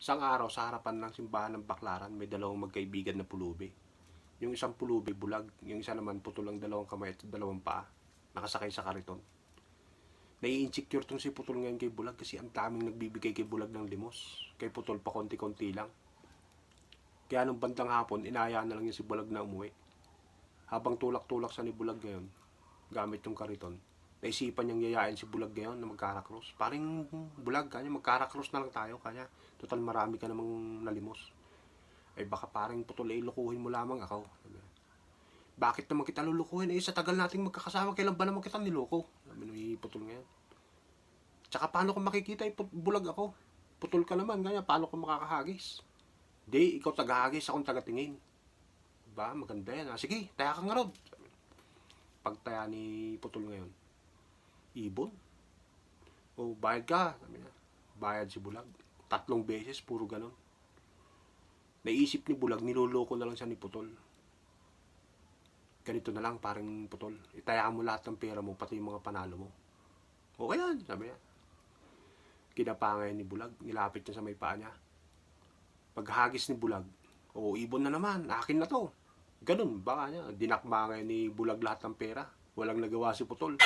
Isang araw sa harapan ng simbahan ng Baklaran, may dalawang magkaibigan na pulubi. Yung isang pulubi bulag, yung isa naman putol ang dalawang kamay at dalawang paa, nakasakay sa kariton. Nai-insecure tong si Putol ngayon kay Bulag kasi ang daming nagbibigay kay Bulag ng limos. Kay Putol pa konti-konti lang. Kaya nung bandang hapon, inaya na lang niya si Bulag na umuwi. Habang tulak-tulak sa ni Bulag ngayon, gamit yung kariton, naisipan niyang yayain si Bulag ngayon na magkarakros. Paring Bulag, kanya magkarakros na lang tayo, kanya. Total marami ka namang nalimos. Ay baka paring Putol, lukuhin mo lamang ako. Bakit naman kita lulukuhin? Sa tagal nating magkakasama, kailan ba naman kita niloko? Sabi ni Putol ngayon. Tsaka paano ko makikita, Bulag ako? Putol ka naman, ganyan, paano ko makakahagis? Di, ikaw tagahagis, akong tagatingin. Diba? Maganda yan. Sige, taya ka nga rod. Pagtaya ni Putol ngayon, ibon. O, bayad ka. Sabi niya. Bayad si Bulag. 3 beses, puro ganon. Naisip ni Bulag, niloloko na lang siya ni Putol. Ganito na lang, parang Putol. Itaya mo lahat ng pera mo, pati yung mga panalo mo. Okay yan, sabi niya. Kinapangay ni Bulag, nilapit niya sa may paa niya. Paghagis ni Bulag, ibon na naman, akin na to. Ganun, baka niya, dinakma ngayon ni Bulag lahat ng pera. Walang nagawa si Putol.